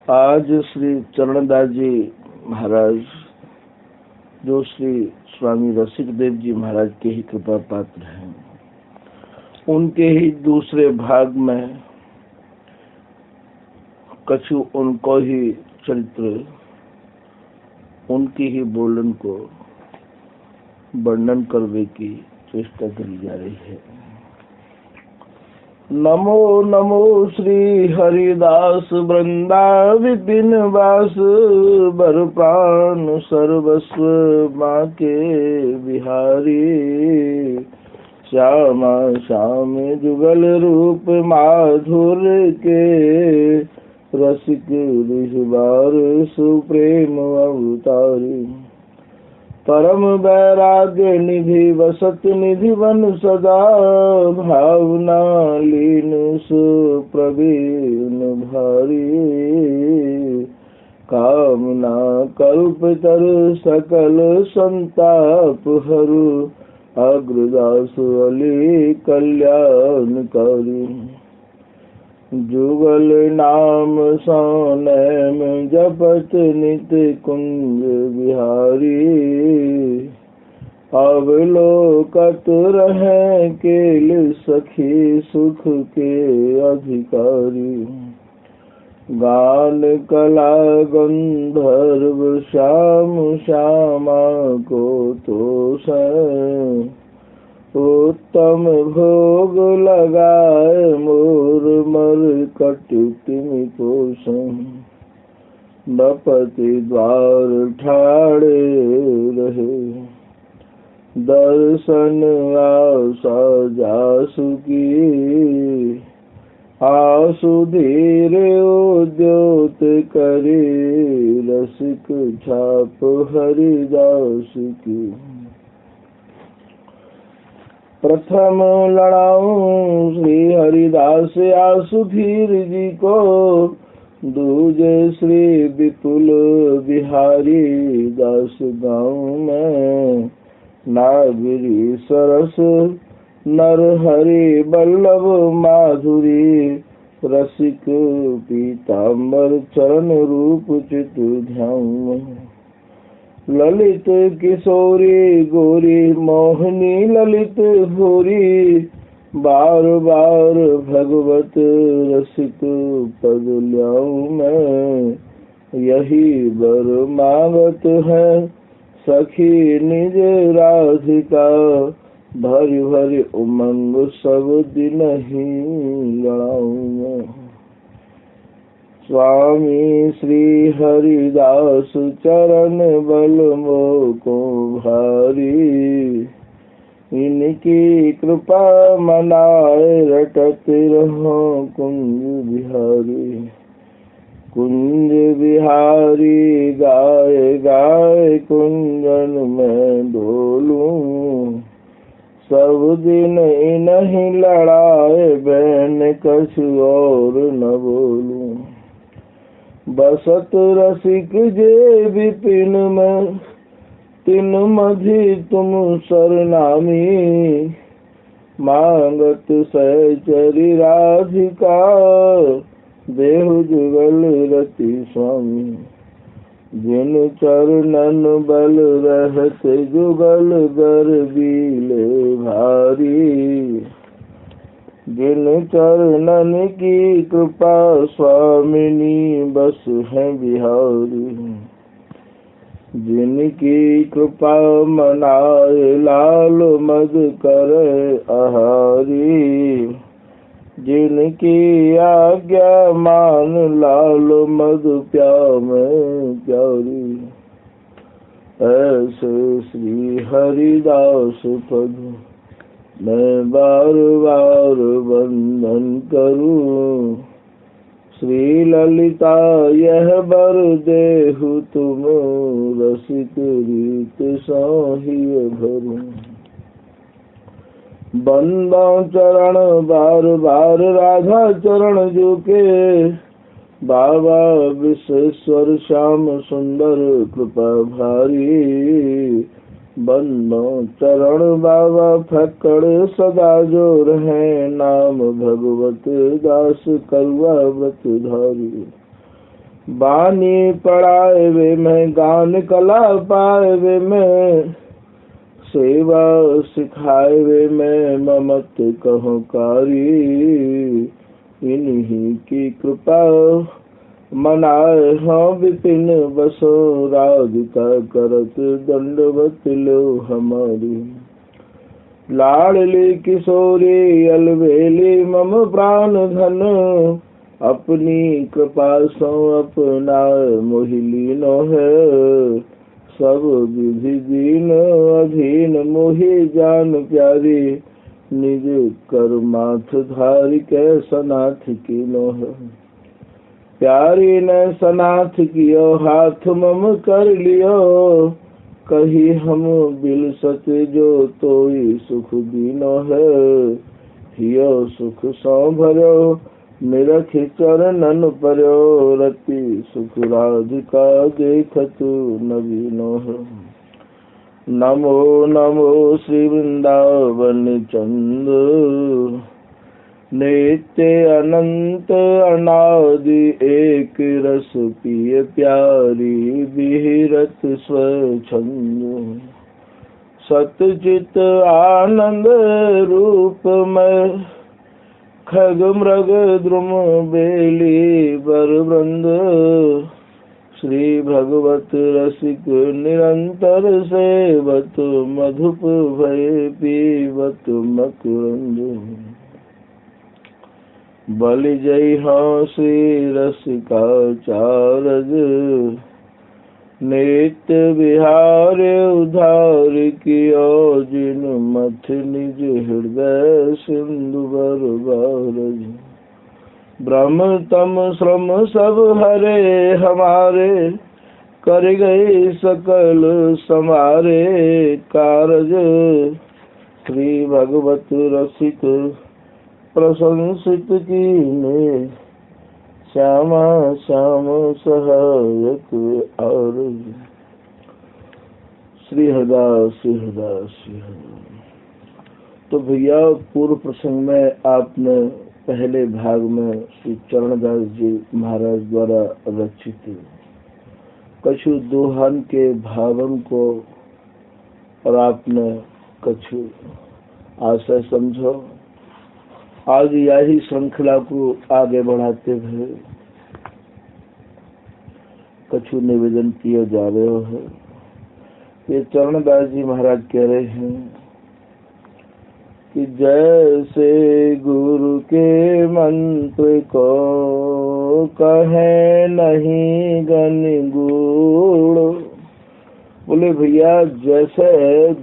आज श्री चरणदास जी महाराज, जो श्री स्वामी रसिकदेव जी महाराज के ही कृपा पात्र हैं, उनके ही दूसरे भाग में कछु उनको ही चरित्र, उनकी ही बोलन को वर्णन करने की चेष्टा करी जा रही है। नमो नमो श्री हरिदास वृंदा विपिन वास, बर प्राण सर्वस्व माँ के बिहारी। श्यामा श्याम जुगल रूप माधुर के, रसिक रिशबार सुप्रेम अवतारी। परम वैराग्य निधि वसत निधि वन सदा, भावना लीन सुप्रवीण भारी। कामना कल्प तर सकल संताप हरु, अग्रदास अली कल्याणकारी। जुगल नाम सोनैम जपत नित कुंज बिहारी। अवलोकत रहे केल सखी सुख के अधिकारी। गान कला गंधर्व श्याम श्यामा को तोषं, उत्तम भोग लगाए मोर मर कटितिमि पोषं। नपति द्वार ठाड़े रहे, दर्शन आशा जासु की। आसु धीरे उद्योत करे, रसिक छाप हरिदास की। प्रथम लड़ाऊं श्री हरिदास आसु धीर जी को, दूजे श्री विपुल बिहारी दास गाँव में। नागरी सरस नर हरि बल्लभ माधुरी, रसिक पीताम्बर चरण रूप चित ध्यान। ललित किशोरी गोरी मोहनी ललित भूरी, बार बार भगवत रसिक पद ल्याऊं मैं। यही बर मांगत है सखी निज राधिका, भरी भरी उमंग सब दिन ही लड़ाऊं मैं। स्वामी श्री हरिदास चरण बल मोको भारी। इनकी कृपा मनाए रटत रहो कुंज बिहारी। कुंज बिहारी गाए गाए कुंजन में डोलूं, सब दिन इन्हीं लड़ाए बैन कछु और न बोलूं। बसत रसिक जे विपिन में, तिन मधि तुम सरनामी। मांगत सहचरी राधिका, देहु जुगल रति स्वामी। जिन चरणन बल रहत जुगल गर्वीले भारी। जिन चरणन की कृपा स्वामिनी बस है बिहारी। जिनकी कृपा मनाए लाल मद करे आहारी। जिनकी आज्ञा मान लाल मद प्यामे प्यारी। ऐसे श्री हरिदास पद मैं बार बार वंदन करूं। श्री ललिता यह बर देहु तुम, रसिक रीत साहिय भरूं। बंदा चरण बार बार राधा चरण झुके। बाबा विश्वेश्वर श्याम सुंदर कृपा भारी। बंदो चरण बाबा फक्कड़ सदा जो रहे। नाम भगवत दास करुआ व्रत धारी। बानी पढ़ाए वे मैं, गान कला पाए वे मैं, सेवा सिखाए वे मैं, ममत कहो कारी। इन्हीं की कृपा मनाए हाँ विपिन बसो, राधिका करत दंडवत लो हमारी। लाडली किशोरी अलवेली मम प्राण धन, अपनी कृपा सो अपना मोहिलीनो है। सब विधि दीन अधीन मोहि जान प्यारी, निज कर माथ धारी के सनाथ कीनो है। प्यारी ने सनाथ कियो हाथ मम कर लियो, कही हम बिल सत जो तोई सुख दीनो है। हियो सुख सौ भरो निरख चरणन पर्यो, रति सुख राधिका देखत नवीनो है। नमो नमो श्री वृंदावन चंद, नित्य अनंत अनादि एक रस पिय प्यारी, विहरत स्वच्छंद। सतचित आनंद रूप में, खग मृग द्रुम बेली बर वृंद। श्री भगवत रसिक निरंतर सेवत, मधुप भय पीवत मकरंद। बलि जय हाँ श्री रसिकाचारज, नित्य विहार उधार कियो, जिन मथ निज हृदय सिंधु बर बारज। ब्रह्म तम श्रम सब हरे हमारे, कर गए सकल समारे कारज। श्री भगवत रसिक प्रशंसित कीने, श्यामा श्याम सहायक आरज। श्री हरदास श्री हरदास श्री हरदास। तो भैया पूर्व प्रसंग में आपने पहले भाग में श्री चरणदास जी महाराज द्वारा रचित कछु दोहन के भावन को और आपने कछु आशय समझो। आज यही श्रृंखला को आगे बढ़ाते हुए कछु निवेदन किया जा रहे है। ये चरणदास जी महाराज कह रहे हैं कि जैसे गुरु के मंत्र को कहे नहीं गण गुण। बोले भैया जैसे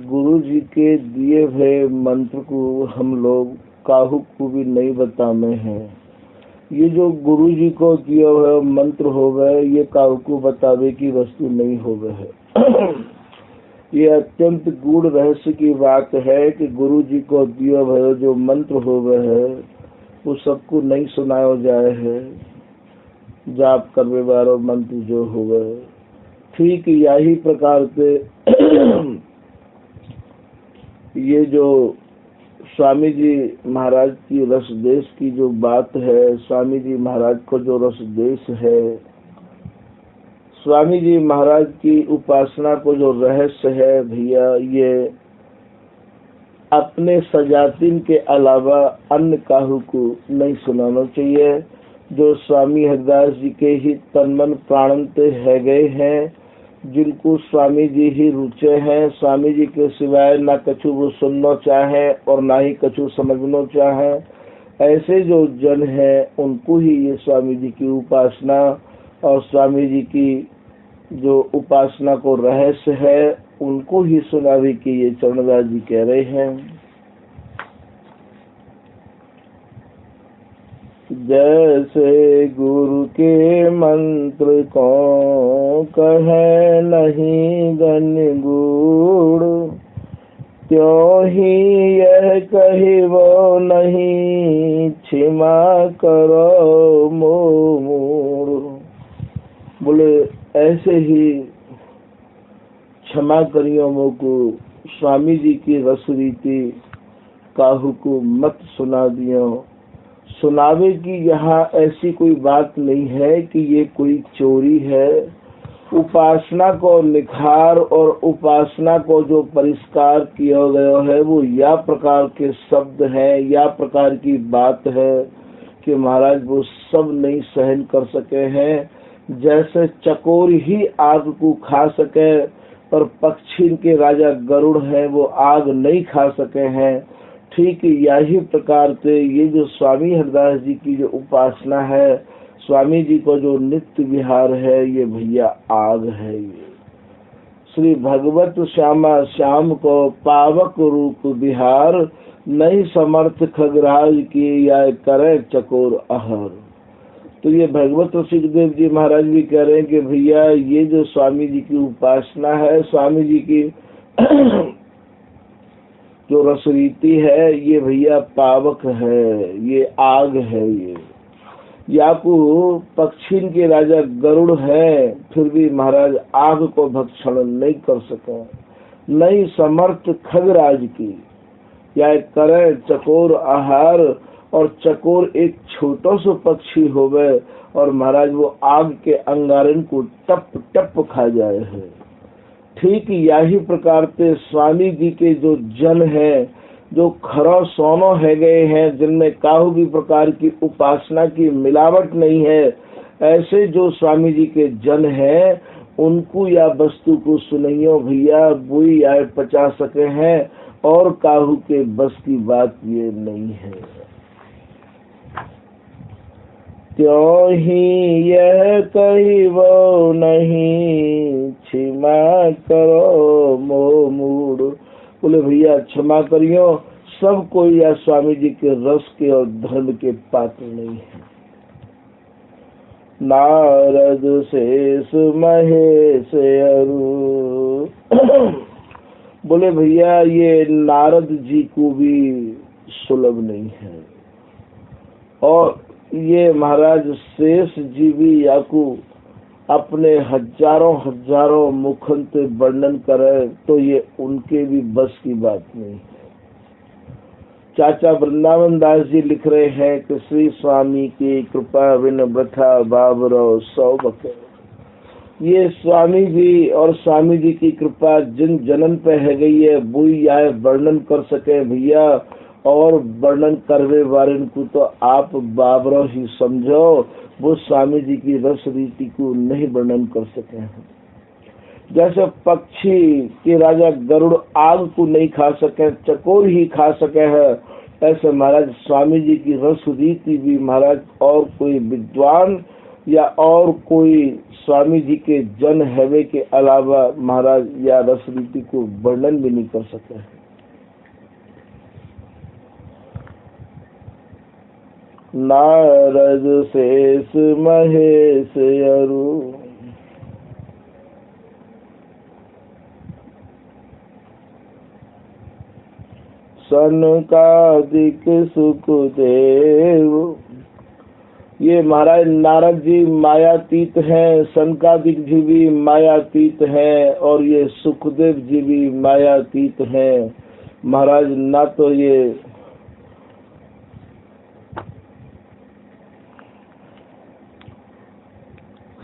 गुरु जी के दिए हुए मंत्र को हम लोग काहू को भी नहीं बताते हैं, ये जो गुरु जी को दिया हुआ मंत्र हो गए ये काहू को बतावे की वस्तु नहीं हो गए है। ये अत्यंत गूढ़ रहस्य की बात है कि गुरु जी को दिया हुआ जो मंत्र हो गए है वो सबको नहीं सुनाया जाए है। जाप करने वाला मंत्र जो हो गए, ठीक यही प्रकार से ये जो स्वामी जी महाराज की रसदेश की जो बात है, स्वामी जी महाराज को जो रसदेश है, स्वामी जी महाराज की उपासना को जो रहस्य है भैया, ये अपने सजातीन के अलावा अन्य काहू को नहीं सुनाना चाहिए। जो स्वामी हरदास जी के ही तन मन प्राणंत है गए हैं, जिनको स्वामी जी ही रुचे हैं, स्वामी जी के सिवाय ना कछु वो सुनना चाहे और ना ही कछु समझना चाहे, ऐसे जो जन हैं उनको ही ये स्वामी जी की उपासना और स्वामी जी की जो उपासना को रहस्य है उनको ही सुनावे की ये चरणदास जी कह रहे हैं। जैसे गुरु के मंत्र को कहे नहीं गण गूढ़, त्यों ही यह कही वो नहीं क्षमा करो मोह मूढ़। बोले ऐसे ही क्षमा करियो मो को, स्वामी जी की रस रीति काहू को मत सुना दियो। सुनावे कि यहाँ ऐसी कोई बात नहीं है कि ये कोई चोरी है। उपासना को निखार और उपासना को जो परिष्कार किया गया है वो या प्रकार के शब्द हैं, या प्रकार की बात है कि महाराज वो सब नहीं सहन कर सके हैं। जैसे चकोर ही आग को खा सके पर पक्षी के राजा गरुड़ हैं वो आग नहीं खा सके हैं, ठीक यही प्रकार से ये जो स्वामी हरदास जी की जो उपासना है, स्वामी जी को जो नित्य विहार है, ये भैया आग है। ये श्री भगवत श्यामा श्याम को पावक रूप विहार, नहीं समर्थ खगराज की या करे चकोर आहर। तो ये भगवत ऋषिदेव जी महाराज भी कह रहे हैं कि भैया ये जो स्वामी जी की उपासना है, स्वामी जी की जो रसरीति है, ये भैया पावक है, ये आग है। ये याकू पक्षी के राजा गरुड़ है, फिर भी महाराज आग को भक्षण नहीं कर सके। नहीं समर्थ खगराज की या करे चकोर आहार, और चकोर एक छोटा सा पक्षी होवे और महाराज वो आग के अंगारन को टप टप खा जाए है। ठीक यही प्रकार से स्वामी जी के जो जन है, जो खरा सोनो है गए हैं, जिनमें काहू भी प्रकार की उपासना की मिलावट नहीं है, ऐसे जो स्वामी जी के जन हैं उनको या वस्तु को सुनियो भैया बुई या पचा सके हैं, और काहू के बस की बात ये नहीं है। त्यों ही यह कही वो नहीं, क्षमा करो मोह मूड। बोले भैया क्षमा करियो, सब कोई या स्वामी जी के रस के और धर्म के पात्र नहीं है। नारद शेष महेश अरु बोले भैया ये नारद जी को भी सुलभ नहीं है, और ये महाराज शेष जी भी याकू अपने हजारों हजारों मुखन से वर्णन करे तो ये उनके भी बस की बात नहीं है। चाचा वृंदावन दास जी लिख रहे हैं कि श्री स्वामी की कृपा बिन वृथा बाबरो सौ बके। ये स्वामी जी और स्वामी जी की कृपा जिन जनन पे है गई है बुई आए वर्णन कर सके भैया, और वर्णन करवे वाले को तो आप बाबरो ही समझो, वो स्वामी जी की रस रीति को नहीं वर्णन कर सके हैं। जैसे पक्षी के राजा गरुड़ आग को नहीं खा सके, चकोर ही खा सके है, ऐसे महाराज स्वामी जी की रस रीति भी महाराज और कोई विद्वान या और कोई स्वामी जी के जन हैवे के अलावा महाराज या रस रीति को वर्णन भी नहीं कर सके हैं। नारद शेष महेश अरु सनकादिक सुखदेव। ये महाराज नारद जी मायातीत हैं, सनकादिक जी भी मायातीत हैं, और ये सुखदेव जी भी मायातीत हैं। महाराज ना तो ये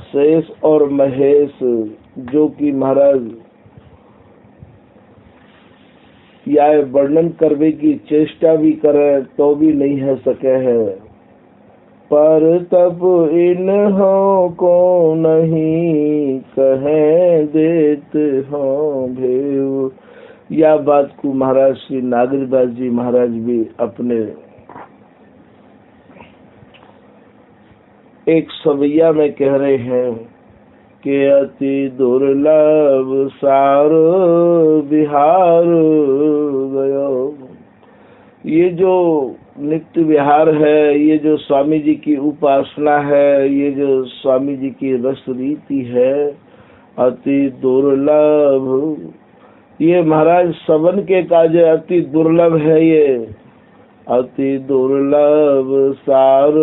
शेष और महेश जो कि महाराज या वर्णन करने की चेष्टा भी करे तो भी नहीं है सके है, पर तब इन्हों को नहीं कहे देते हो भेव। या बात को महाराज श्री नागरदास जी महाराज भी अपने एक सवैया में कह रहे हैं कि अति दुर्लभ सार विहार गयो। ये जो नित्य विहार है, ये जो स्वामी जी की उपासना है, ये जो स्वामी जी की रस रीति है, अति दुर्लभ। ये महाराज सबन के काज अति दुर्लभ है। ये अति दुर्लभ सार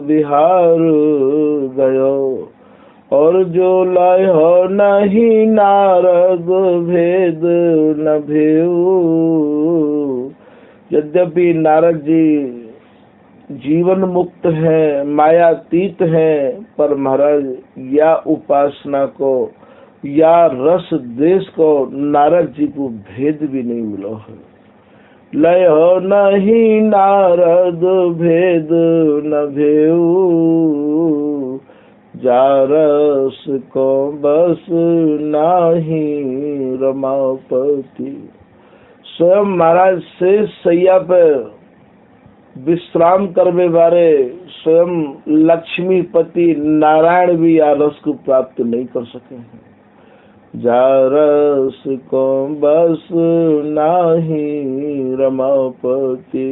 विहार गयो, और जो लय हो नहीं नारद भेद न भेऊ। यद्यपि नारद जी जीवन मुक्त है, मायातीत है, पर महाराज या उपासना को या रस देश को नारद जी को भेद भी नहीं मिला है। लय नहीं नारद भेद न भेऊ, जा रस को बस नाही रमापति। स्वयं महाराज से सैया पे विश्राम करने वाले स्वयं लक्ष्मीपति नारायण भी या रस को प्राप्त नहीं कर सके हैं। जा रस को बस नाही रमापति।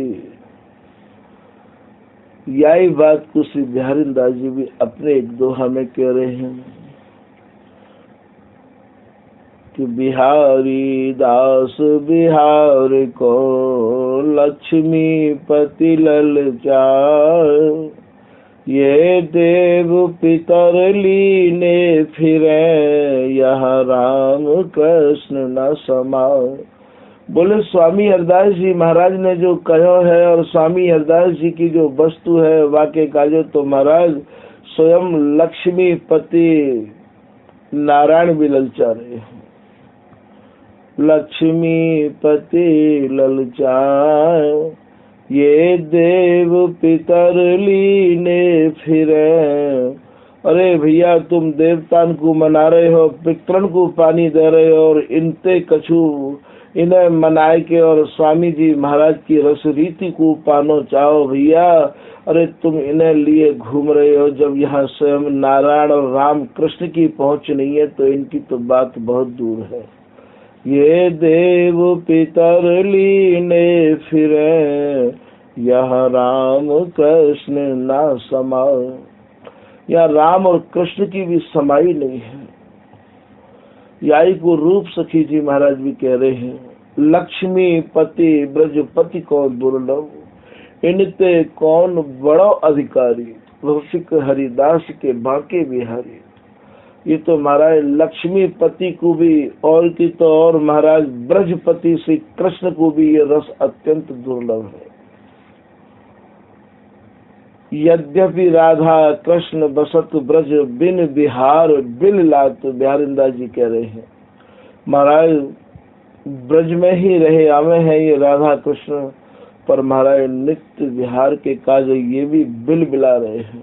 यही बात को श्री बिहारी दास जी भी अपने एक दोहा में कह रहे हैं कि बिहारी दास बिहार को लक्ष्मीपति ललचाए, ये देव पितर लीने फिरे, यह राम कृष्ण न समाए। बोले स्वामी हरदास जी महाराज ने जो कहो है और स्वामी हरदास जी की जो वस्तु है वाक्य का जो, तो महाराज स्वयं लक्ष्मीपति नारायण भी ललचा रहे हैं। लक्ष्मीपति ललचाए, ये देव पितर लीने फिरे। अरे भैया तुम देवतान को मना रहे हो, पितरन को पानी दे रहे हो और इनते कछु इन्हें मनाए के और स्वामी जी महाराज की रस रीति को पानो चाहो भैया। अरे तुम इन्हें लिए घूम रहे हो, जब यहाँ स्वयं नारायण और राम कृष्ण की पहुँच नहीं है तो इनकी तो बात बहुत दूर है। ये देव पितर लीने फिरे, यह राम कृष्ण ना समाए। या राम और कृष्ण की भी समाई नहीं है। याई को रूप सखी जी महाराज भी कह रहे हैं, लक्ष्मी पति ब्रजपति को दुर्लभ, इनते कौन बड़ो अधिकारी, रसिक हरिदास के बांके बिहारी। ये तो महाराज लक्ष्मीपति को भी और की तो और महाराज ब्रजपति श्री कृष्ण को भी ये रस अत्यंत दुर्लभ है। यद्यपि राधा कृष्ण बसत ब्रज बिन बिहार बिल लात, बिहारिंदास जी कह रहे हैं महाराज ब्रज में ही रहे आवे हैं ये राधा कृष्ण, पर महाराज नित्य विहार के काज ये भी बिल बिला रहे हैं।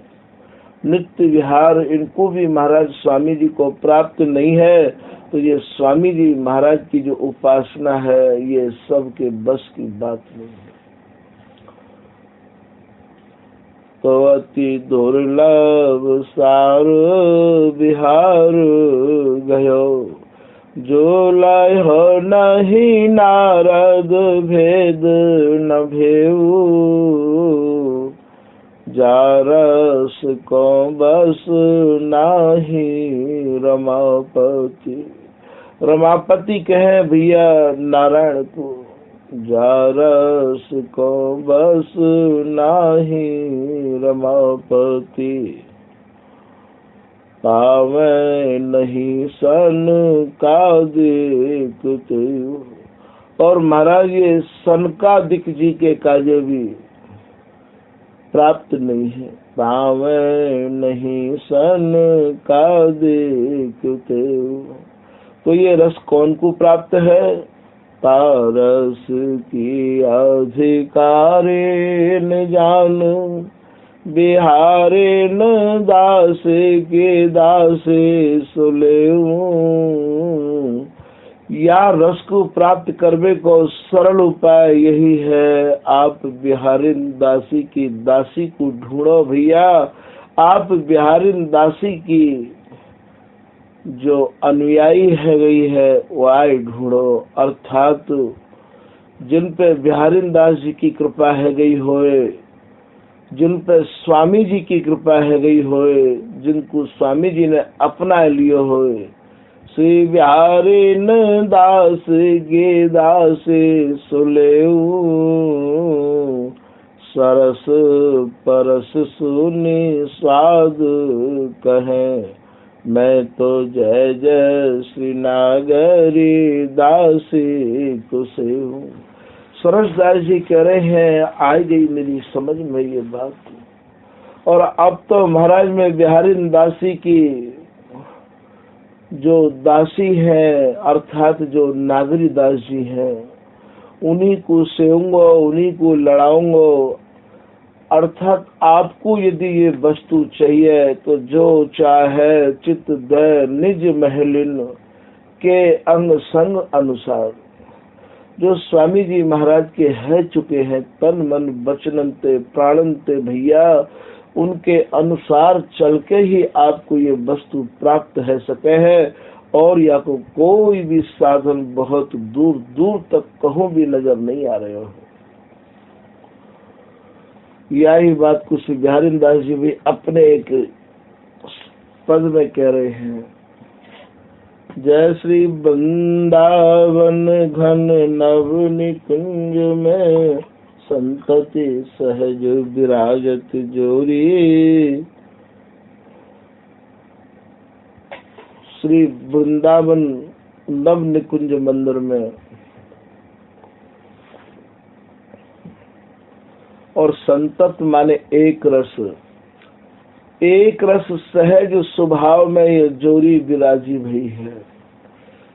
नित्य विहार इनको भी महाराज स्वामी जी को प्राप्त नहीं है, तो ये स्वामी जी महाराज की जो उपासना है ये सबके बस की बात नहीं है। तो अति दुर्लभ सार बिहार गयो, जो लाय हो नहीं नारद भेद न भेऊ, जा रस को बस नाही रमापति। रमापति कहे भैया नारायण को, जा रस को बस नाही रमापति। पावे नहीं सन का देखते, और महाराज ये सनकादिक जी के काजे भी प्राप्त नहीं है। पावे नहीं सन का देखते, तो ये रस कौन को प्राप्त है? तारस की अधिकारे न जान, बिहारे न दास के दासे सुलेऊ। या रस को प्राप्त करने को सरल उपाय यही है, आप बिहारिन दासी की दासी को ढूंढो भैया। आप बिहारिन दासी की जो अनुयायी है गई है वो आए ढूंढो, अर्थात जिन पे बिहारिन दास जी की कृपा है गई होए, जिन पे स्वामी जी की कृपा है गई होए, जिनको स्वामी जी ने अपना लियो होए। श्री बिहारिन दास गे दास सुलेऊ, सरस परस सुनि स्वाद कहें, मैं तो जय जय श्री नागरी दासी कुसे हूँ। सरसदास जी कह रहे हैं, आ गई मेरी समझ में ये बात। और अब तो महाराज में बिहारी दासी की जो दासी है, अर्थात जो नागरी दास जी है, उन्हीं को सेऊंगा, उन्हीं को लड़ाऊंगा। अर्थात आपको यदि ये वस्तु चाहिए तो जो चाहे चित्त दे निज महलिन के अंग संग अनुसार। जो स्वामी जी महाराज के है चुके हैं, तन मन वचनंते प्राणंते भैया, उनके अनुसार चल के ही आपको ये वस्तु प्राप्त है सके है। और या को कोई भी साधन बहुत दूर दूर तक कहीं भी नजर नहीं आ रहे हो। यही बात कुछ बिहारी दास जी भी अपने एक पद में कह रहे हैं। जय श्री वृंदावन घन नव निकुंज में संतति सहज विराजत जोरी। श्री वृंदावन नव निकुंज मंदिर में और संतत माने एक रस सहज स्वभाव में ये जोरी विराजी भई है।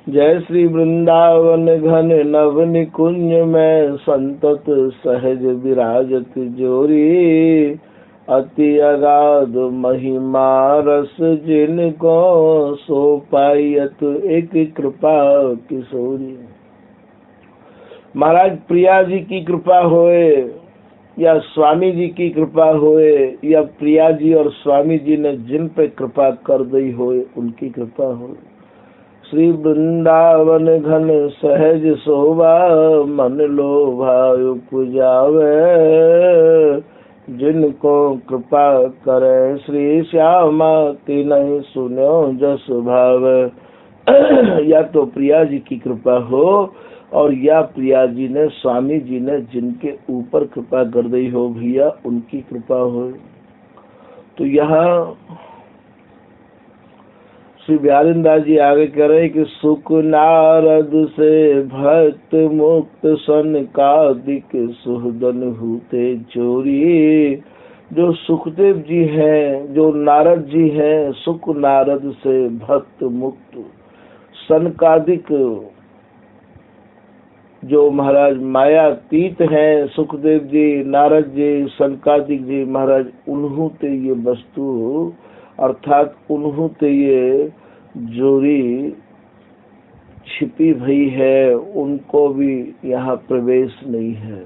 जय श्री वृंदावन घन नव निकुंज में संतत सहज विराजत जोरी। अति अगाध महिमा रस जिनको सो पायत एक कृपा किशोरी। महाराज प्रिया जी की कृपा होए या स्वामी जी की कृपा होए या प्रिया जी और स्वामी जी ने जिन पे कृपा कर दी होए उनकी कृपा हो। श्री वृंदावन घन सहज शोभा मन लोभा उपजावे। जिनको कृपा करे श्री श्यामा तिन्हि सुनो जस भाव। या तो प्रिया जी की कृपा हो और या प्रिया जी ने स्वामी जी ने जिनके ऊपर कृपा कर दी हो भैया उनकी कृपा हो। तो यहाँ श्री बिहारीदास जी आगे कह रहे कि सुख नारद से भक्त मुक्त सनकादिक सुहदन हुते चोरी। जो सुखदेव जी हैं, जो नारद जी हैं, सुख नारद से भक्त मुक्त सनकादिक जो महाराज मायातीत हैं, सुखदेव जी, नारद जी, सनकादिक जी महाराज, उन्हों ते ये वस्तु अर्थात उन्हों ते ये जोरी छिपी भई है, उनको भी यहाँ प्रवेश नहीं है।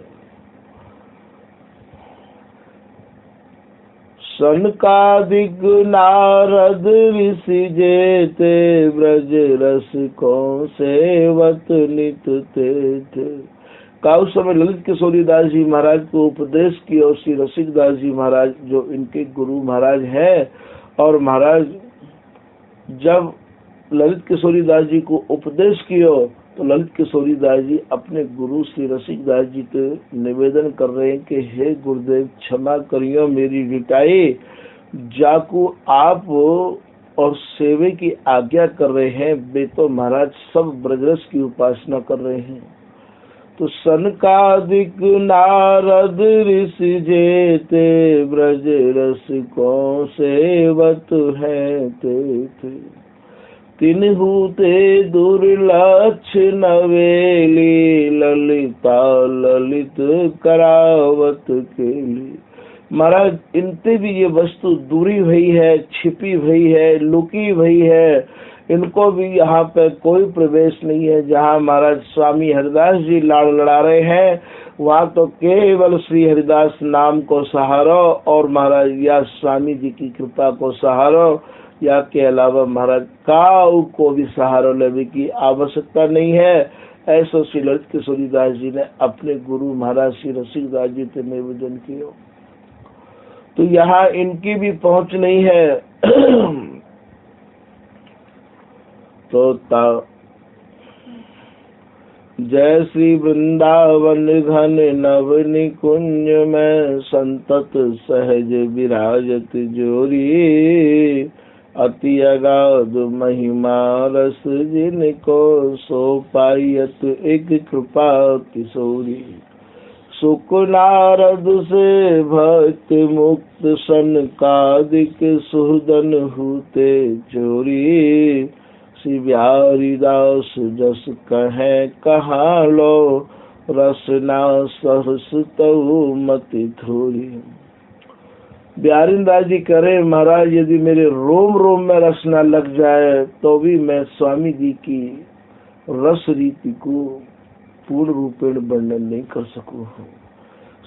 सनकादिक नारद ऋषि जेते ब्रज रस को सेवत नित ते। का उस समय ललित किशोरी दास जी महाराज को उपदेश किया श्री रसिक दास जी महाराज, जो इनके गुरु महाराज हैं। और महाराज जब ललित किशोरी दास जी को उपदेश किया तो ललित किशोरी दास जी अपने गुरु श्री रसिक दास जी के निवेदन कर रहे हैं कि हे गुरुदेव क्षमा करियो मेरी रिटाई, जाकू आप और सेवे की आज्ञा कर रहे हैं, वे तो महाराज सब ब्रजरस की उपासना कर रहे हैं। तो सनकादिक नारद ऋषि जेते ब्रज रस को सेवत है ते। तिन्हु ते दुर्लक्ष नवेली ललिता ललित करावत केली। महाराज इनते भी ये वस्तु दूरी हुई है, छिपी हुई है, लुकी हुई है, इनको भी यहाँ पे कोई प्रवेश नहीं है। जहाँ महाराज स्वामी हरिदास जी लाड़ लड़ा रहे हैं वहाँ तो केवल श्री हरिदास नाम को सहारो और महाराज या स्वामी जी की कृपा को सहारो, या के अलावा महाराज काऊ को भी सहारा लेने की आवश्यकता नहीं है। ऐसा श्री ललित किशोरी दास जी ने अपने गुरु महाराज श्री रसिक दास जी से निवेदन किया। तो यहाँ इनकी भी पहुंच नहीं है। तो जय श्री वृंदावन घन नव निकुंज में संतत सहज विराजत जोरी। अति अगाध महिमा रस जिनको सो पायत एक कृपा किशोरी। सुख नारद से भक्त मुक्त सनकादिक सुहृदन हुते चोरी। श्री बिहारी दास जस कहें कहाँ लो रसना सहस तऊ मति थोड़ी। बिहारी दास जी कह रहे महाराज यदि मेरे रोम रोम में रस न लग जाए तो भी मैं स्वामी जी की रस रीति को पूर्ण रूपेण वर्णन नहीं कर सकूं।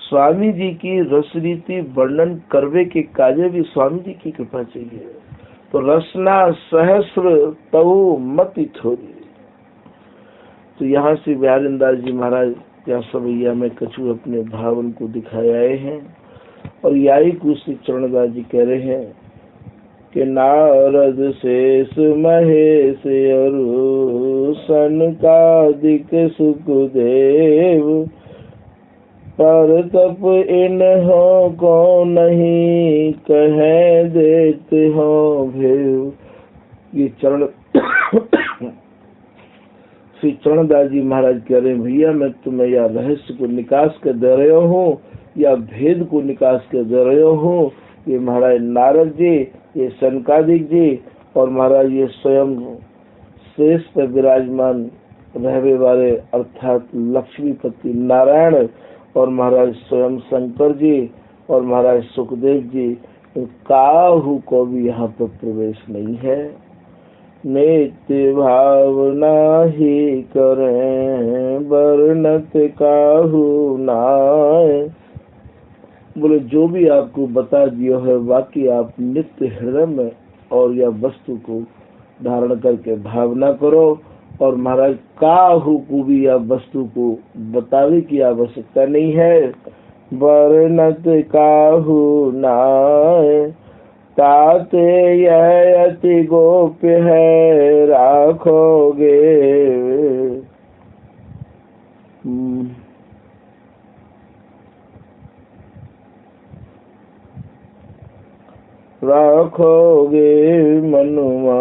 स्वामी जी की रस रीति वर्णन करवे के काजे भी स्वामी जी की कृपा चाहिए। तो रसना सहस्र तऊ मति थोड़ी। तो यहाँ से बिहारी दास जी महाराज क्या सवैया में कछु अपने भावन को दिखाए आए हैं और यही कुछ चरणदास जी कह रहे हैं कि नारद शेष महेश अरु सनकादिक सुखदेव पर तप इन्हों को नहीं कहे देते हो भेव। ये चरण श्री चरणदास जी महाराज कह रहे हैं भैया मैं तुम्हें या रहस्य को निकास कर दे रहे हूँ या भेद को निकास कर दे रहे हूँ। ये महाराज नारद जी, ये सनकादिक जी और महाराज ये स्वयं शेष पर विराजमान रहने वाले अर्थात लक्ष्मीपति नारायण और महाराज स्वयं शंकर जी और महाराज सुखदेव जी काहू को भी यहाँ पर प्रवेश नहीं है। नित्य भावना ही करें वर्णत काहू नाय। बोले जो भी आपको बता दिया है बाकी आप नित्य हृदय में और यह वस्तु को धारण करके भावना करो और महाराज काहू को भी यह वस्तु को बतावे की आवश्यकता नहीं है। वर्णत काहू नाय ताते यह अति गोप्य है राखोगे। राखोगे मनुमा।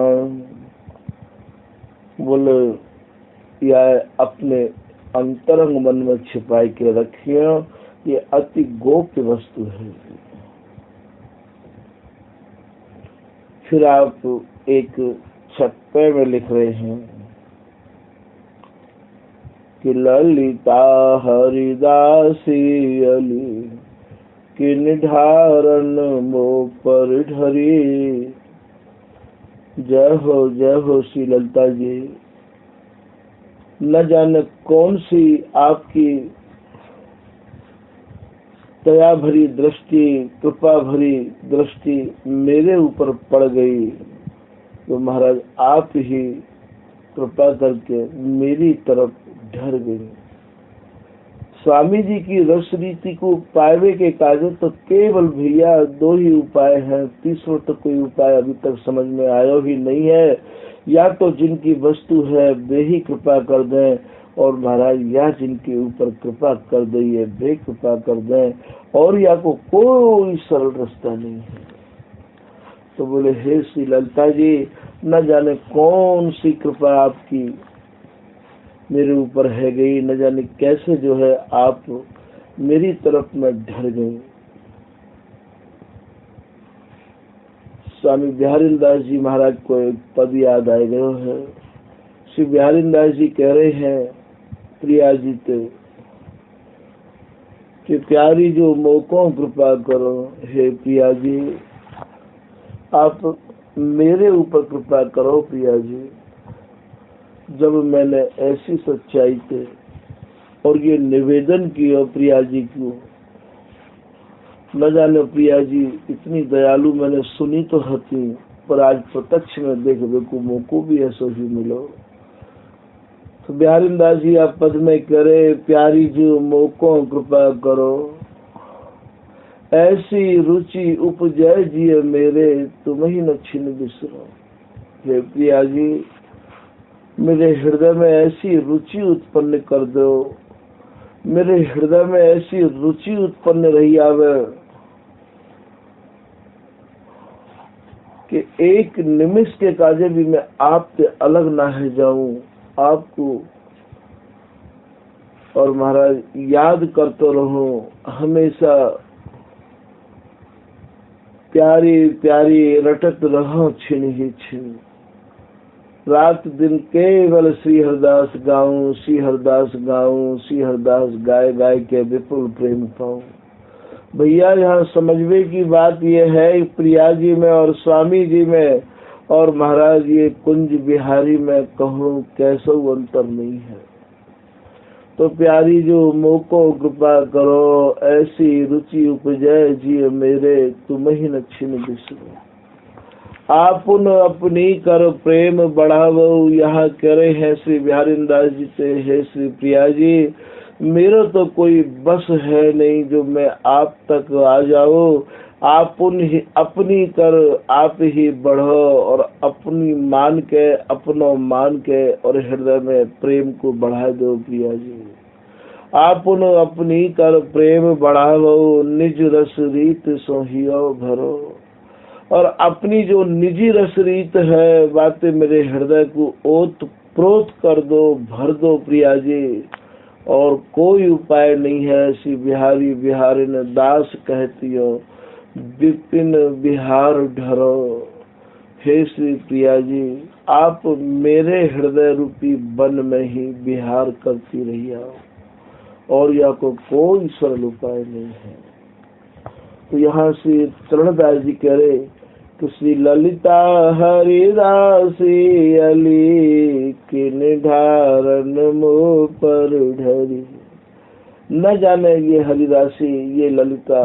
बोले या अपने अंतरंग मन में छिपाई के रखिए, ये अति गोप्य वस्तु है। फिर आप एक छप्पे में लिख रहे हैं कि ललिता हरिदासी अली कि निधारण मो पर ढरी। जय हो श्री ललिता जी। न जाने कौन सी आपकी दया भरी दृष्टि कृपा भरी दृष्टि मेरे ऊपर पड़ गई तो महाराज आप ही कृपा करके मेरी तरफ ढर गई। स्वामी जी की रस रीति को पावे के काजे तो केवल भैया दो ही उपाय हैं, तीसरा तो कोई उपाय अभी तक समझ में आया ही नहीं है। या तो जिनकी वस्तु है वे ही कृपा कर दें और महाराज या जिनके ऊपर कृपा कर दिए वे कृपा कर दें और या को कोई सरल रास्ता नहीं है। तो बोले हे श्री ललिता जी न जाने कौन सी कृपा आपकी मेरे ऊपर है गई, न जाने कैसे जो है आप मेरी तरफ में ढर गई। स्वामी बिहारी दास जी महाराज को एक पद याद आए गए है। श्री बिहारी दास जी कह रहे हैं प्रिया जी कि प्यारी जो मौकों कृपा करो। हे प्रिया जी आप मेरे ऊपर कृपा करो प्रिया जी। जब मैंने ऐसी सच्चाई से और ये निवेदन किया प्रिया जी को, न जाने प्रिया जी इतनी दयालु मैंने सुनी तो हती पर आज प्रत्यक्ष में देखने को मौको भी ऐसा ही मिलो। तो बिहारी दास जी आप पद में करे प्यारी जो मौकों कृपा करो। ऐसी रुचि उपजय जी मेरे तुम ही न छिन बिसरो। हे प्रिया जी मेरे हृदय में ऐसी रुचि उत्पन्न कर दो, मेरे हृदय में ऐसी रुचि उत्पन्न रही आवे कि एक निमिष के काजे भी मैं आपसे अलग ना है जाऊं, आपको और महाराज याद करते रहूं हमेशा, प्यारी प्यारी रटत रहो छिन ही छिन। रात दिन केवल श्री हरदास गाऊं, श्री हरदास गाऊं, श्री हरदास गाय गाय के विपुल प्रेम पाऊं। भैया यहाँ समझने की बात यह है, प्रिया जी में और स्वामी जी में और महाराज ये कुंज बिहारी में कहूँ कैसा अंतर नहीं है। तो प्यारी जो मोको कृपा करो, ऐसी रुचि उपजय जी मेरे, तुम ही न छिन बिसरो। आपुन अपनी कर प्रेम बढ़ावो, यहाँ करे है श्री बिहारी दास जी से, है श्री प्रिया जी मेरा तो कोई बस है नहीं जो मैं आप तक आ जाओ। आप ही अपनी कर आप ही बढ़ो और अपनी मान के, अपनो मान के और हृदय में प्रेम को बढ़ा दो प्रिया जी। आप अपनी कर प्रेम बढ़ावो, निज रस रीत सोहियो भरो। और अपनी जो निजी रस रीत है बातें मेरे हृदय को ओत प्रोत कर दो, भर दो प्रिया जी। और कोई उपाय नहीं है, श्री बिहारी बिहारिन दास कहती हो, विपिन बिहार ढरो। हे श्री प्रिया जी आप मेरे हृदय रूपी वन में ही बिहार करती रही आओ, और यह को कोई सरल उपाय नहीं है। तो यहाँ श्री चरणदास जी कह रहे कि श्री ललिता हरिदासी अली किन ढारन मुँह पर ढरी। न जाने ये हरिदासी, ये ललिता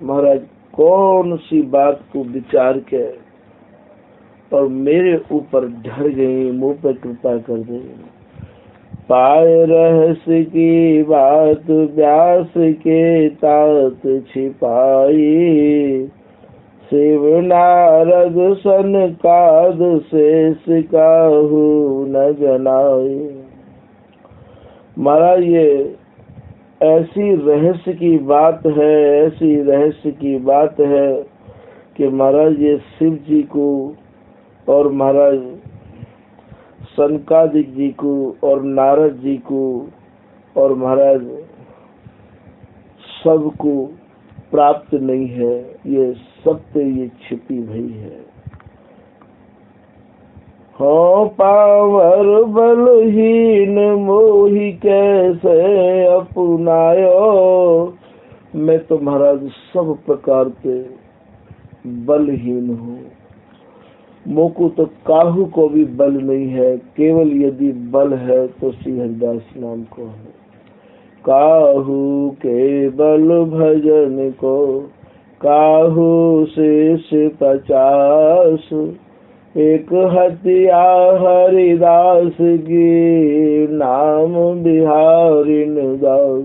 महाराज कौन सी बात को विचार के और मेरे ऊपर ढर गई, मुँह पर कृपा कर दे। पाए रहस्य की बात व्यास के तात छिपाई, शिव नारद सनकाद शेष काहू न जनाए। महाराज ये ऐसी रहस्य की बात है, ऐसी रहस्य की बात है कि महाराज ये शिव जी को और महाराज सनकादिक जी को और नारद जी को और महाराज सबको प्राप्त नहीं है। ये सत्य ये छिपी भई है। हो पावर बलहीन मोहि कैसे अपनायो। मैं तो महाराज सब प्रकार के बलहीन हूँ, मोको तो काहू को भी बल नहीं है, केवल यदि बल है तो श्री हरिदास नाम को है। काहू के बल भजन को काहू शेष 50, एक हत्या हरिदास की नाम बिहारिन दास।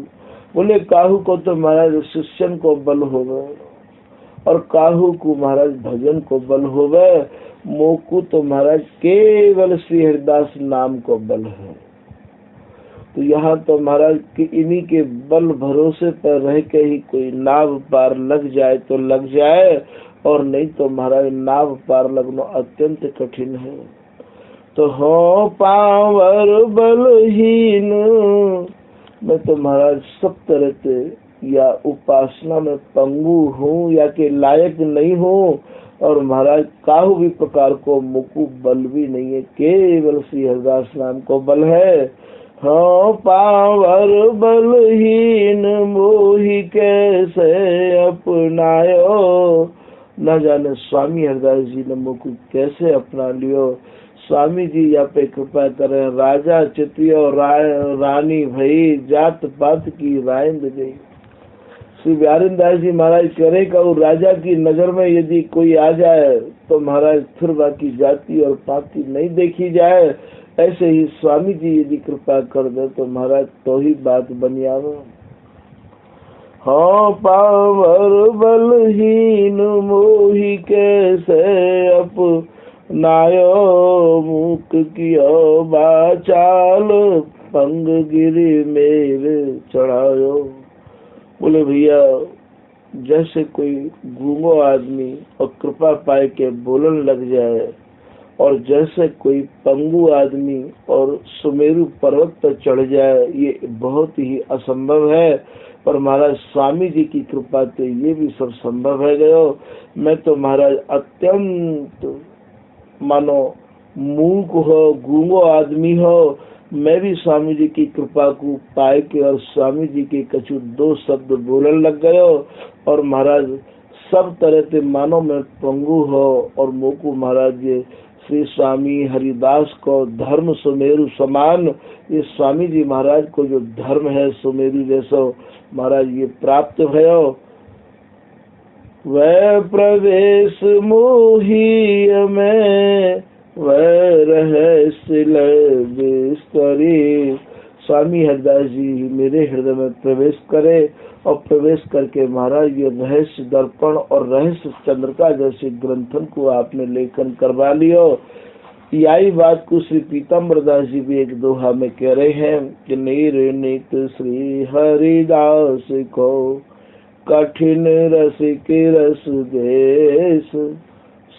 बोले काहू को तो महाराज शिष्यन को बल होवे और काहू को महाराज भजन को बल होवे, मोकू तो महाराज केवल श्री हरिदास नाम को बल है। तो यहाँ तो महाराज कि इन्हीं के बल भरोसे पर रह के ही कोई नाव पार लग जाए तो लग जाए, और नहीं तो महाराज नाव पार लगना अत्यंत कठिन है। तो हो पावर बलहीन, मैं तो महाराज सब तरह से या उपासना में पंगु हूँ या के लायक नहीं हूँ, और महाराज काहू भी प्रकार को मुकु बल भी नहीं है, केवल श्री हरिदास नाम को बल है। हाँ पावर बलहीन मोहि कैसे अपनायो। न जाने स्वामी हरिदास जी ने मुकु कैसे अपना लियो। स्वामी जी यहाँ पे कृपा करें। राजा चितियो रानी भई, जात पात की राय गई। श्री बिहारी दास जी महाराज करे का वो राजा की नजर में यदि कोई आ जाए तो महाराज फिर बाकी जाति और पाति नहीं देखी जाए। ऐसे ही स्वामी जी यदि कृपा कर दे तो महाराज तो ही बात बन आवे। हाँ पावर बलहीन मोहि कैसे अपनायो, मुख कियो बाचाल पंग गिरी मेरे चढ़ायो। बोले भैया जैसे कोई गूंगो आदमी और कृपा पाए के बोलने लग जाए, और जैसे कोई पंगु आदमी और सुमेरु पर्वत पर चढ़ जाए, ये बहुत ही असंभव है। पर महाराज स्वामी जी की कृपा से ये भी सब संभव है गयो। मैं तो महाराज अत्यंत मानो मूक हो, गूंगो आदमी हो, मैं भी स्वामी जी की कृपा को पाए के और स्वामी जी के कछु दो शब्द बोलने लग गयो, और महाराज सब तरह से मानो मैं पंगु हो और मोकू महाराज ये श्री स्वामी हरिदास को धर्म सुमेरु समान, ये स्वामी जी महाराज को जो धर्म है सुमेरु जैसो महाराज ये प्राप्त भयो। वह प्रवेश मोही में वह रहस्य बिस्तरी। स्वामी हरिदास जी मेरे हृदय में प्रवेश करे, और प्रवेश करके महाराज ये रहस्य दर्पण और रहस्य चंद्रिका जैसे ग्रंथन को आपने लेखन करवा लियो। यही बात को श्री पीताम्बर दास जी भी एक दोहा में कह रहे हैं कि निर्णित श्री हरिदास को कठिन रसिक रस देश,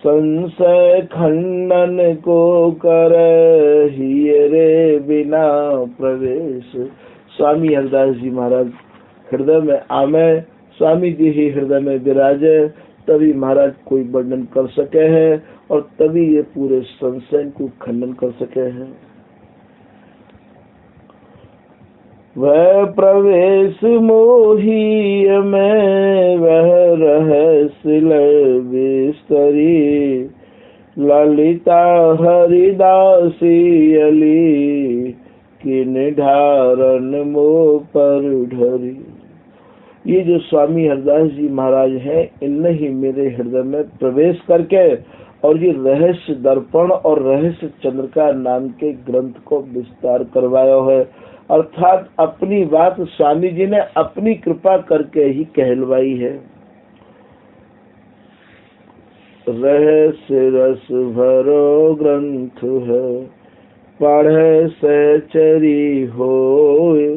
संशय खंडन को कर रे बिना प्रवेश। स्वामी हरिदास जी महाराज हृदय में आमे, स्वामी जी ही हृदय में विराजे, तभी महाराज कोई वर्णन कर सके हैं, और तभी ये पूरे संशय को खंडन कर सके हैं। वह प्रवेश मोही में वह रहस्य बिस्तरी, ललिता हरिदासी अली कि निधारण मोह पर ढरी। ये जो स्वामी हरिदास जी महाराज हैं, इनने ही मेरे हृदय में प्रवेश करके और ये रहस्य दर्पण और रहस्य चंद्रिका नाम के ग्रंथ को विस्तार करवाया है। अर्थात अपनी बात स्वामी जी ने अपनी कृपा करके ही कहलवाई है। रहस्य रस भरो ग्रंथ है, पढ़े सहचरी होए।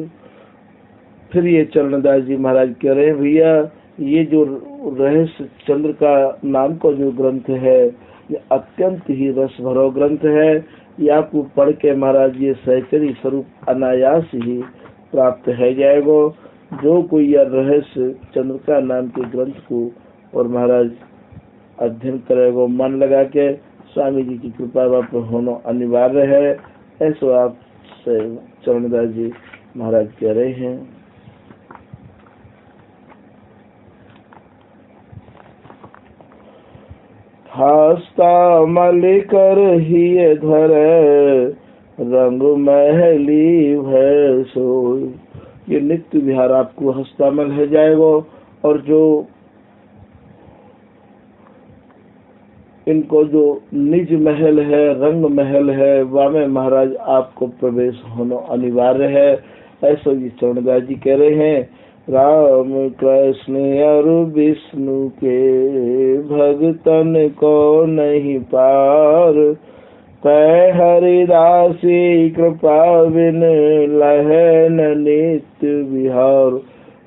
फिर ये चरणदास जी महाराज कह रहे हैं, भैया ये जो रहस्य चंद्र का नाम का जो ग्रंथ है, ये अत्यंत ही रस भरो ग्रंथ है। ये आपको पढ़ के महाराज ये सहचरी स्वरूप अनायास ही प्राप्त है जाएगा। जो कोई यह रहस्य चंद्र का नाम के ग्रंथ को और महाराज अध्ययन करेगा मन लगा के, स्वामी जी की कृपा पर होना अनिवार्य है। ऐसा आप से चरणदास जी महाराज कह रहे हैं। हस्ता मलिकर ही धर रंग महली भय सोई। ये नित्य विहार आपको हस्तामल है जाएगा, और जो इनको जो निज महल है, रंग महल है, वह में महाराज आपको प्रवेश होना अनिवार्य है। ऐसा ये चरणदास जी कह रहे हैं। राम कृष्ण और विष्णु के भगतन को नहीं पार, पै हरिदासी कृपा बिन लहन नित्य विहार।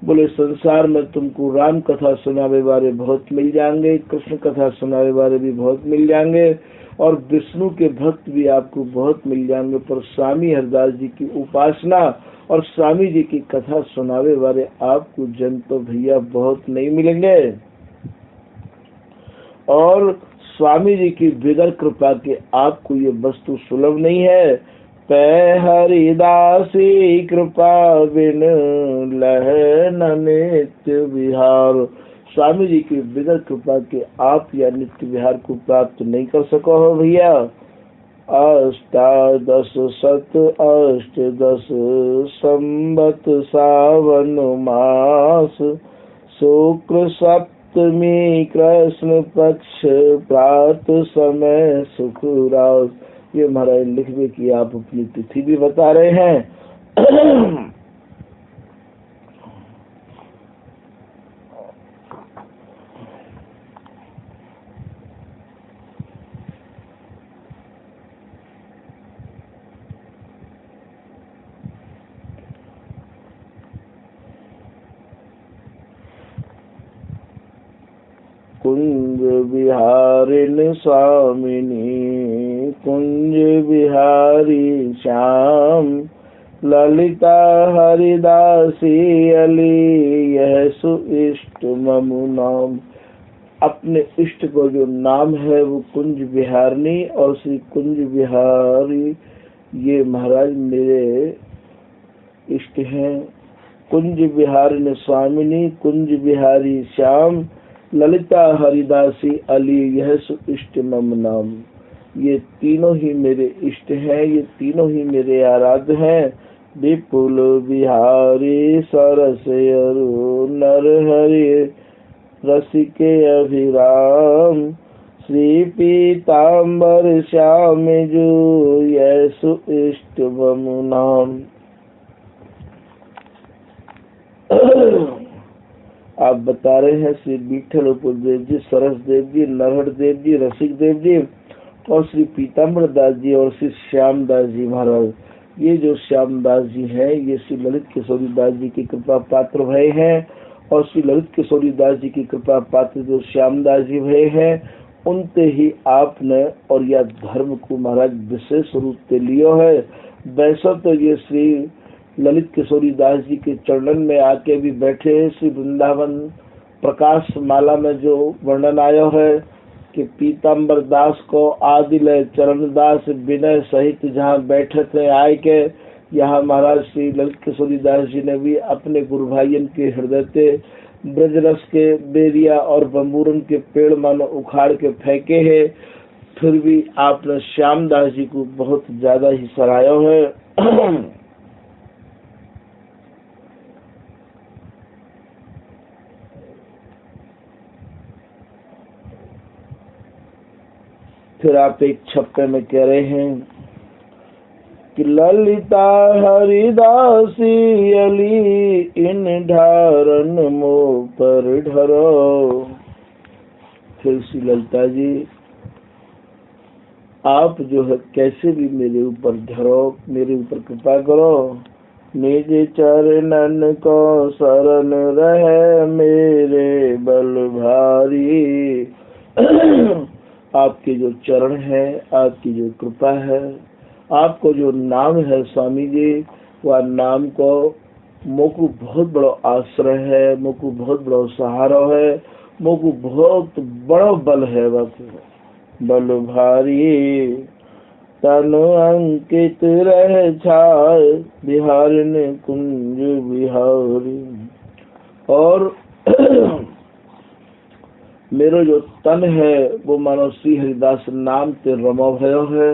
बोले संसार में तुमको राम कथा सुनावे वाले बहुत मिल जाएंगे, कृष्ण कथा सुनावे वाले भी बहुत मिल जाएंगे, और विष्णु के भक्त भी आपको बहुत मिल जाएंगे, पर स्वामी हरिदास जी की उपासना और स्वामी जी की कथा सुनावे वाले आपको जन तो भैया बहुत नहीं मिलेंगे। और स्वामी जी की बिगर कृपा के आपको ये वस्तु सुलभ नहीं है। पै हरिदासी कृपा बिन लहन नित्य विहार। स्वामी जी की बिगर कृपा के आप या नित्य विहार को प्राप्त नहीं कर सको हो भैया। अष्टादश शत अष्टदश संवत सावन मास, शुक्र सप्तमी कृष्ण पक्ष प्रात समय सुखरास। ये महाराज लिखवे की आप अपनी तिथि भी बता रहे हैं। कुंज विहारिन स्वामिनी कुंज विहारी श्याम ललिता हरिदासी अली यह सुइष्ट ममु नाम। अपने इष्ट को जो नाम है वो कुंज विहारिणी और श्री कुंज विहारी ये महाराज मेरे इष्ट हैं। कुंज विहारिणी स्वामिनी कुंज विहारी श्याम ललिता हरिदासी अली यह सुइष्ट मम नाम। ये तीनों ही मेरे इष्ट हैं, ये तीनों ही मेरे आराध्य हैं। विपुल बिहारी सरस अरु नर हरि रसिके अभिराम श्री पीताम्बर श्याम जो यह सुइष्ट मम नाम। आप बता रहे हैं श्री विठल उपदेव जी, सरस देव जी, नरहर देव जी, रसिक देव जी और श्री पीताम्बर दास जी और श्री श्याम दास जी महाराज। ये जो श्याम दास जी हैं ये श्री ललित किशोरी दास जी की कृपा पात्र भय हैं और श्री ललित किशोरी दास जी की कृपा पात्र जो श्याम दास जी भय हैं उनते ही आपने और यह धर्म को महाराज विशेष रूप से लियो है। वैसा तो ये श्री ललित किशोरी दास जी के चरणन में आके भी बैठे हैं। श्री वृंदावन प्रकाश माला में जो वर्णन आया है कि पीताम्बर दास को आदिल चरण दास विनय सहित जहाँ बैठे थे आए के, यहाँ महाराज श्री ललित किशोरी दास जी ने भी अपने गुरु भाइयन के हृदय से ब्रजरस के बेरिया और बम्बूरन के पेड़ मानो उखाड़ के फेंके है। फिर भी आपने श्याम दास जी को बहुत ज्यादा ही सराहा है। फिर आप एक छप्पे में कह रहे हैं कि ललिता हरिदासी अली इन ढारन मो पर ढरो। फिर श्री ललिता जी आप जो है कैसे भी मेरे ऊपर ढरो, मेरे ऊपर कृपा करो। निज चरणन को शरण रहे मेरे बल भारी। आपके जो चरण है, आपकी जो कृपा है, आपको जो नाम है स्वामी जी, वह नाम को मोको बहुत बड़ा आश्रय है, मोको बहुत बड़ा सहारा है, मोको बहुत बड़ा बल है। बल भारी तन अंकित रह छाय बिहारिन कुंज बिहारी। और मेरो जो तन है वो मानो श्री हरिदास नाम ते रमा भयो है।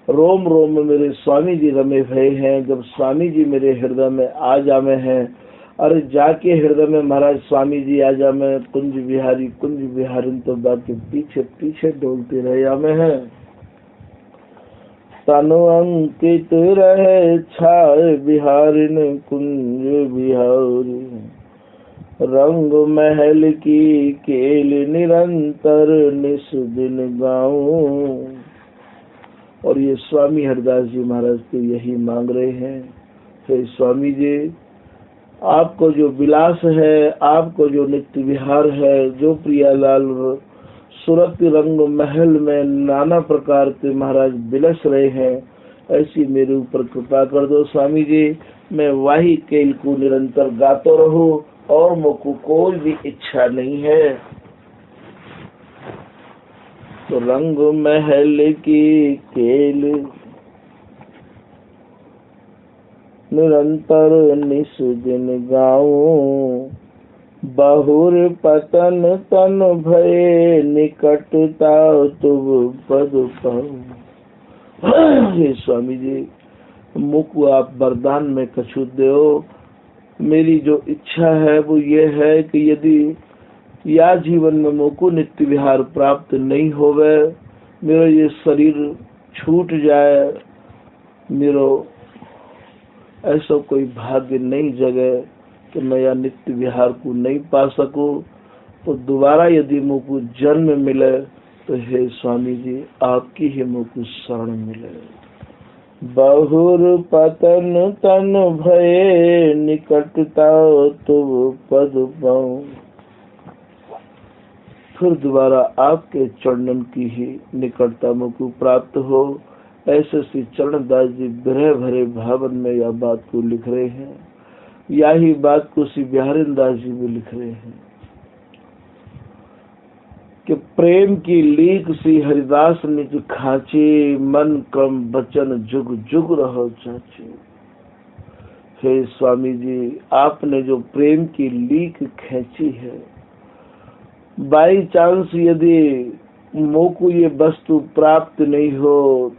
रोम रोम में मेरे स्वामी जी रमे भय हैं। जब स्वामी जी मेरे हृदय में आ जामे हैं, अरे जाके हृदय में महाराज स्वामी जी आ जामे कुंज बिहारी तो बाकी पीछे पीछे डोलते रह जामे हैं। तनु अंकित रहे छाय बिहारिन कुंज बिहारी। रंग महल की केल निरंतर निस दिन गाऊं। और ये स्वामी हरदास जी महाराज तो यही मांग रहे हैं। फिर स्वामी जी आपको जो विलास है, आपको जो नित्य विहार है, जो प्रियालाल सूरत रंग महल में नाना प्रकार के महाराज बिलस रहे हैं, ऐसी मेरे ऊपर कृपा कर दो स्वामी जी। मैं वही केल को निरंतर गाता रहूं और मुझको कोई भी इच्छा नहीं है। तो रंग महल की केल निरंतर निस दिन गाऊं। बहुर पतन तन भये निकटता तुम पद पाऊं। हे स्वामी जी मुझको आप वरदान में कछु दो। मेरी जो इच्छा है वो ये है कि यदि या जीवन में मुझको नित्य विहार प्राप्त नहीं होवे, मेरा ये शरीर छूट जाए, मेरा ऐसा कोई भाग्य नहीं जगे कि मैं या नित्य विहार को नहीं पा सकूं, तो दोबारा यदि मुझको जन्म मिले तो हे स्वामी जी आपकी ही मुझको शरण मिले। बहुर पतन तन भये निकटता तुम पद पाऊं। फिर दोबारा आपके चरणन की ही निकटता मुझको प्राप्त हो। ऐसे श्री चरणदास जी विरह भरे भावन में यह बात को लिख रहे हैं। यही बात को श्री बिहारी दास जी भी लिख रहे हैं कि प्रेम की लीक श्री हरिदास निज खाचे, मन क्रम बचन जुग जुग रहो चाचे। हे स्वामी जी, आपने जो प्रेम की लीक खींची है, बाई चांस यदि मोको ये वस्तु प्राप्त नहीं हो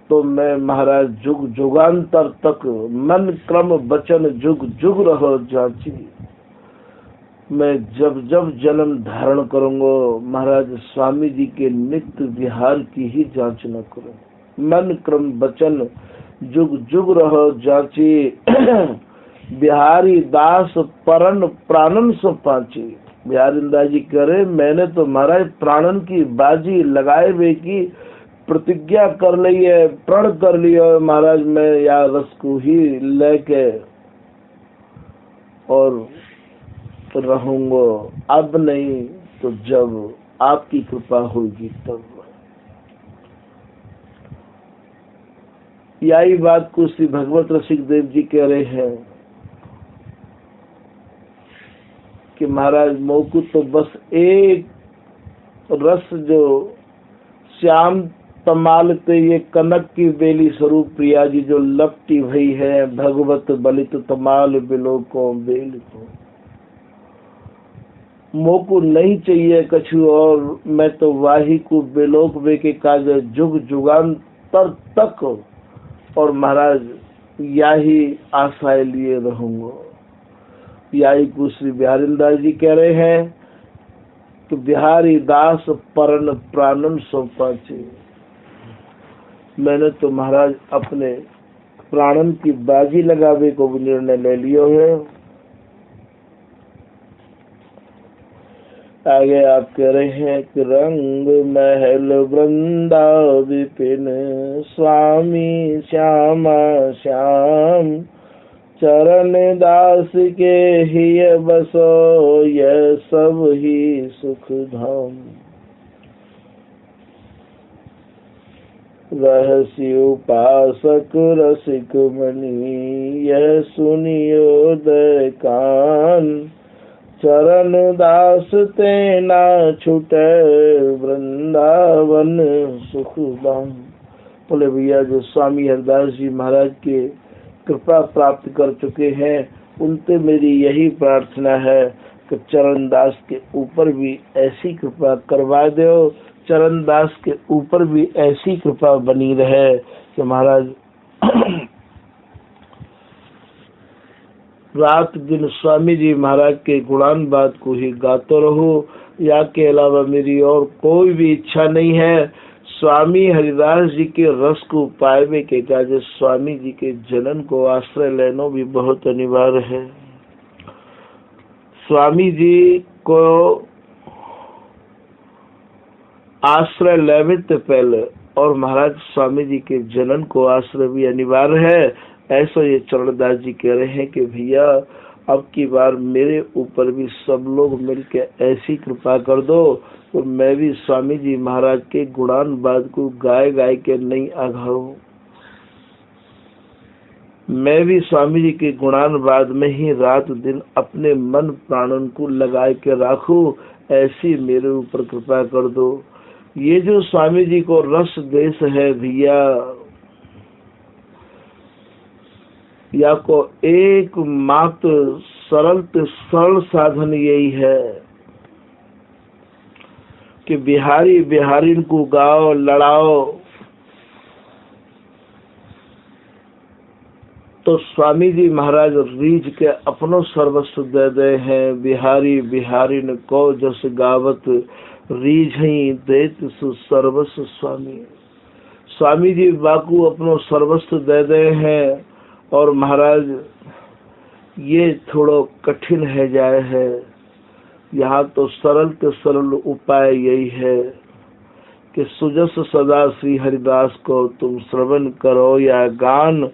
तो मैं महाराज जुग जुगांतर तक मन क्रम वचन जुग जुग रहो जाची। मैं जब जब जन्म धारण करूंगा महाराज स्वामी जी के नित्य विहार की ही जांच न करूं। मन क्रम वचन जुग जुग रहो जाची। बिहारी दास परन प्राणन सो पाची। बिहारी दास जी कह रहे, मैंने तो महाराज प्राणन की बाजी लगाए हुए की प्रतिज्ञा कर ली है, प्रण कर लिया है महाराज, मैं या रस को ही लेके और रहूंगा, अब नहीं तो जब आपकी कृपा होगी तब। यही बात को श्री भगवत रसिक देव जी कह रहे हैं कि महाराज मोकू तो बस एक रस जो श्याम तमालते ये कनक की बेली स्वरूप प्रिया जी जो लपटी भई है, भगवत बलित तमाल बिलोको बेल को। मोकू नहीं चाहिए कछु और, मैं तो वाही को बेलोक वे के काज जुग जुगांतर तक और महाराज यही आशाएं लिए रहूंगा। यही को श्री बिहारी दास जी कह रहे हैं कि बिहारी दास परन प्राणन सौंपाचे। मैंने तो महाराज अपने प्राणन की बाजी लगावे को भी निर्णय ले लियो है। आगे आप कह रहे हैं कि रंग महल वृंदा विपिन, स्वामी श्यामा श्याम, चरण दास के ही बसो यह सब ही सुख धाम। रहस्य उपासक रसिक मणि, यह सुनियो दय कान, चरण दास ते ना छूटे वृंदावन सुख धाम। बोले भैया, जो स्वामी हरिदास जी महाराज के कृपा प्राप्त कर चुके हैं उनसे मेरी यही प्रार्थना है कि चरण दास के ऊपर भी ऐसी कृपा करवा दो, चरण दास के ऊपर भी ऐसी कृपा बनी रहे कि महाराज रात दिन स्वामी जी महाराज के गुणान बात को ही गाते रहो। या के अलावा मेरी और कोई भी इच्छा नहीं है। स्वामी हरिदास जी के रस को पाए के काज स्वामी जी के जनन को आश्रय लेना भी बहुत अनिवार्य है। स्वामी जी को आश्रय लेवे तो पहले और महाराज स्वामी जी के जनन को आश्रय भी अनिवार्य है। ऐसा ये चरणदास जी कह रहे हैं कि भैया अब की बार मेरे ऊपर भी सब लोग मिलकर ऐसी कृपा कर दो तो मैं भी स्वामी जी महाराज के गुणान बाद को गाय गाय के नहीं आघाऊं। मैं भी स्वामी जी के गुणान बाद में ही रात दिन अपने मन प्राणन को लगा के राखूं। ऐसी मेरे ऊपर कृपा कर दो। ये जो स्वामी जी को रस देश है भैया, या को एकमात्र सरल साधन यही है कि बिहारी बिहारीन को गाओ लड़ाओ तो स्वामी जी महाराज रीझ के अपनो सर्वस्व दे दे हैं। बिहारी बिहारीन को जस गावत रीझ ही देत सु सर्वस्व स्वामी। स्वामी जी बाकू अपनो सर्वस्व दे दे हैं और महाराज ये थोड़ा कठिन है जाए है। यहाँ तो सरल के सरल उपाय यही है कि सुजस सदा श्री हरिदास को तुम श्रवण करो या गान,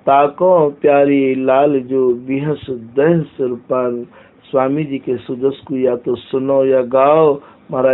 ताको प्यारी लाल जो बिहस दह सिरपान। स्वामी जी के सुजस को या तो सुनो या गाओ महाराज।